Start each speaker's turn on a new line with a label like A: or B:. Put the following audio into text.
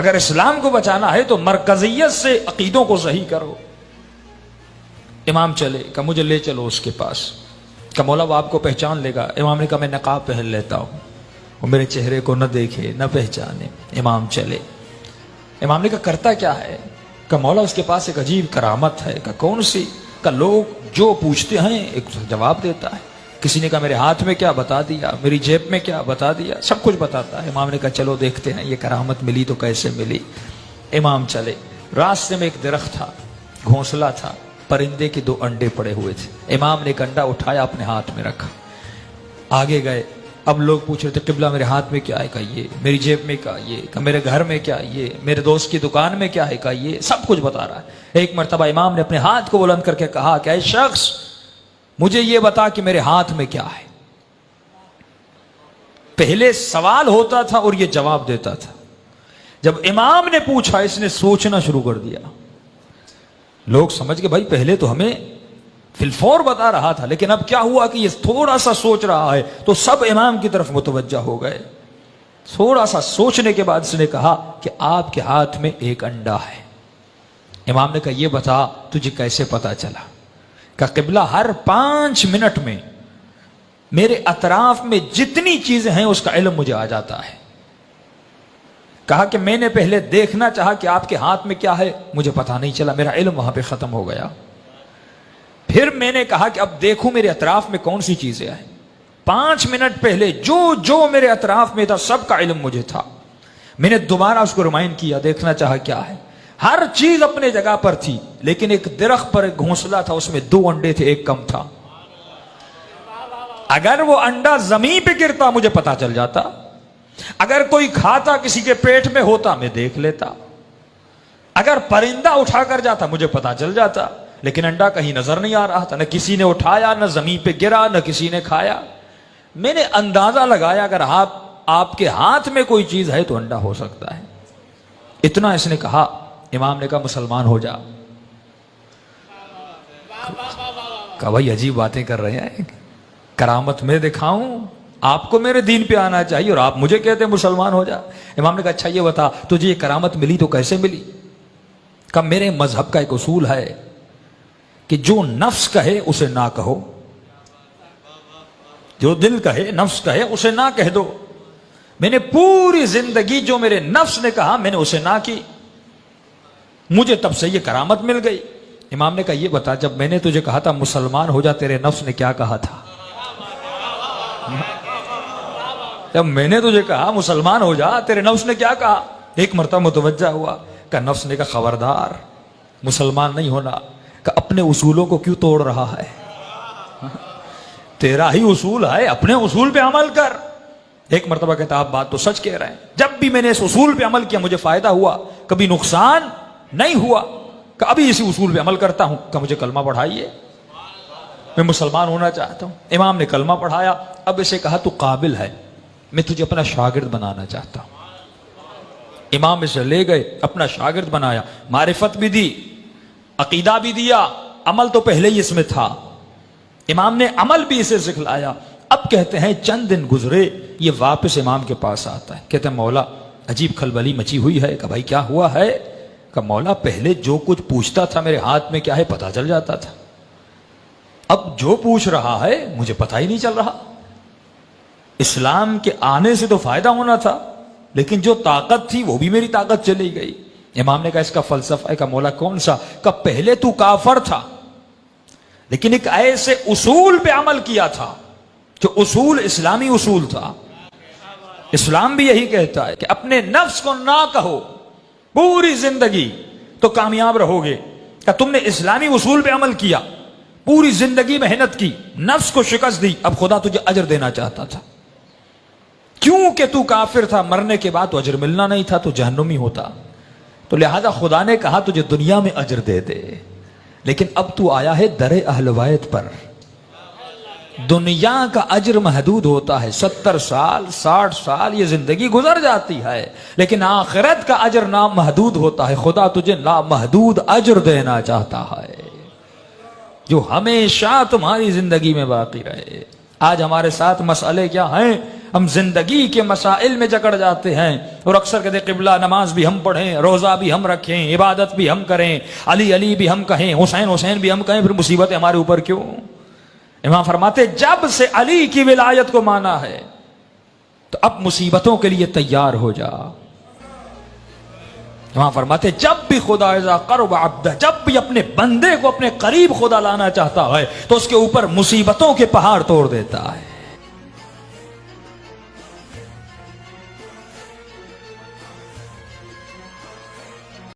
A: अगर इस्लाम को बचाना है तो मरकजियत से अकीदों को सही करो। इमाम चले, कहा मुझे ले चलो उसके पास। कहा मौला वो आपको पहचान लेगा। इमाम ने कहा मैं नकाब पहन लेता हूँ, वो मेरे चेहरे को न देखे न पहचाने। इमाम चले। इमाम ने कहा करता क्या है? कहा मौला उसके पास एक अजीब करामत है। कहा कौन सी? कहा लोग जो पूछते हैं एक जवाब देता है। किसी ने कहा मेरे हाथ में क्या? बता दिया। मेरी जेब में क्या? बता दिया। सब कुछ बताता है। इमाम ने कहा चलो देखते हैं ये करामत मिली तो कैसे मिली। इमाम चले। रास्ते में एक दरख्त था, घोंसला था, परिंदे के 2 अंडे पड़े हुए थे। इमाम ने एक अंडा उठाया, अपने हाथ में रखा, आगे गए। अब लोग पूछ रहे थे किबला मेरे हाथ में क्या है? कहा ये। मेरी जेब में क्या? ये। कहा मेरे घर में क्या? ये। मेरे दोस्त की दुकान में क्या है? कहा ये। सब कुछ बता रहा है। एक मर्तबा इमाम ने अपने हाथ को बुलंद करके कहा कि ऐ शख्स मुझे ये बता कि मेरे हाथ में क्या है। पहले सवाल होता था और ये जवाब देता था। जब इमाम ने पूछा इसने सोचना शुरू कर दिया। लोग समझ गए भाई पहले तो हमें फिलफौर बता रहा था, लेकिन अब क्या हुआ कि ये थोड़ा सा सोच रहा है, तो सब इमाम की तरफ मुतवज्जा हो गए। थोड़ा सा सोचने के बाद इसने कहा कि आपके हाथ में एक अंडा है। इमाम ने कहा ये बता तुझे कैसे पता चला? कहा किबला हर 5 मिनट में मेरे अतराफ में जितनी चीजें हैं उसका इल्म मुझे आ जाता है। कहा कि मैंने पहले देखना चाहा कि आपके हाथ में क्या है, मुझे पता नहीं चला, मेरा इल्म वहां पे खत्म हो गया। फिर मैंने कहा कि अब देखूं मेरे अतराफ में कौन सी चीजें हैं। 5 मिनट पहले जो जो मेरे अतराफ में था सबका इल्म मुझे था। मैंने दोबारा उसको रिमाइंड किया, देखना चाहा क्या है। हर चीज अपने जगह पर थी, लेकिन एक दरख्त पर एक घोंसला था, उसमें 2 अंडे थे, एक कम था। अगर वो अंडा जमीन पे गिरता मुझे पता चल जाता, अगर कोई खाता किसी के पेट में होता मैं देख लेता, अगर परिंदा उठाकर जाता मुझे पता चल जाता, लेकिन अंडा कहीं नजर नहीं आ रहा था। न किसी ने उठाया, न जमीन पे गिरा, न किसी ने खाया। मैंने अंदाजा लगाया अगर आपके हाथ में कोई चीज है तो अंडा हो सकता है। इतना इसने कहा। इमाम ने कहा मुसलमान हो जा। कहा भाई अजीब बातें कर रहे हैं, करामत मैं दिखाऊं? आपको मेरे दीन पे आना चाहिए और आप मुझे कहते हैं मुसलमान हो जा। इमाम ने कहा अच्छा ये बता तुझे ये करामत मिली तो कैसे मिली? कहा मेरे मजहब का एक उसूल है कि जो नफ्स कहे उसे ना कहो, जो दिल कहे नफ्स कहे उसे ना कह दो। मैंने पूरी जिंदगी जो मेरे नफ्स ने कहा मैंने उसे ना की, मुझे तब से ये करामत मिल गई। इमाम ने कहा ये बता जब मैंने तुझे कहा था मुसलमान हो जा, तेरे नफ्स ने क्या कहा था? जब मैंने तुझे कहा मुसलमान हो जा, तेरे नफ्स ने क्या कहा? एक मर्तबा मुतवज्जा हुआ। का नफ्स ने कहा खबरदार, मुसलमान नहीं होना। का अपने उसूलों को क्यों तोड़ रहा है? तेरा ही उसूल है, अपने उसूल पे अमल कर। एक मर्तबा कहता आप बात तो सच कह रहे हैं, जब भी मैंने इस उसूल पे अमल किया मुझे फायदा हुआ, कभी नुकसान नहीं हुआ। का अभी इसी उसूल पे अमल करता हूं। का मुझे कलमा पढ़ाइए, मैं मुसलमान होना चाहता हूं। इमाम ने कलमा पढ़ाया। अब इसे कहा तू काबिल है, मैं तुझे अपना शागिर्द बनाना चाहता हूं। इमाम इसे ले गए, अपना शागिर्द बनाया, मारिफत भी दी, अकीदा भी दिया, अमल तो पहले ही इसमें था। इमाम ने अमल भी इसे सिखलाया। अब कहते हैं चंद दिन गुजरे, ये वापस इमाम के पास आता है। कहते हैं मौला अजीब खलबली मची हुई है। कहा भाई क्या हुआ है? कहा मौला पहले जो कुछ पूछता था मेरे हाथ में क्या है पता चल जाता था, अब जो पूछ रहा है मुझे पता ही नहीं चल रहा। इस्लाम के आने से तो फायदा होना था, लेकिन जो ताकत थी वो भी मेरी ताकत चली गई। इमाम ने कहा इसका फलसफा है। का मौला कौन सा? का पहले तू काफर था, लेकिन एक ऐसे उसूल पे अमल किया था जो उसूल इस्लामी उसूल था। इस्लाम भी यही कहता है कि अपने नफ्स को ना कहो, पूरी जिंदगी तो कामयाब रहोगे। क्या तुमने इस्लामी उसूल पे अमल किया, पूरी जिंदगी मेहनत की, नफ्स को शिकस्त दी, अब खुदा तुझे अजर देना चाहता था। क्योंकि तू काफिर था, मरने के बाद तो अजर मिलना नहीं था, तो जहन्नुमी होता, तो लिहाजा खुदा ने कहा तुझे दुनिया में अजर दे दे। लेकिन अब तू आया है दरे अहलवायत पर। दुनिया का अजर महदूद होता है, 70 साल 60 साल ये जिंदगी गुजर जाती है, लेकिन आखिरत का अजर नामहदूद होता है। खुदा तुझे नामहदूद अजर देना चाहता है जो हमेशा तुम्हारी जिंदगी में बाकी रहे। आज हमारे साथ मसले क्या हैं, हम जिंदगी के मसाइल में जकड़ जाते हैं और अक्सर कहते किबला नमाज भी हम पढ़ें, रोजा भी हम रखें, इबादत भी हम करें, अली अली भी हम कहें, हुसैन हुसैन भी हम कहें, फिर मुसीबतें हमारे ऊपर क्यों? इमाम फरमाते जब से अली की विलायत को माना है तो अब मुसीबतों के लिए तैयार हो जा। इमाम फरमाते जब भी खुदा क़र्ब अब्द, जब भी अपने बंदे को अपने करीब खुदा लाना चाहता है तो उसके ऊपर मुसीबतों के पहाड़ तोड़ देता है।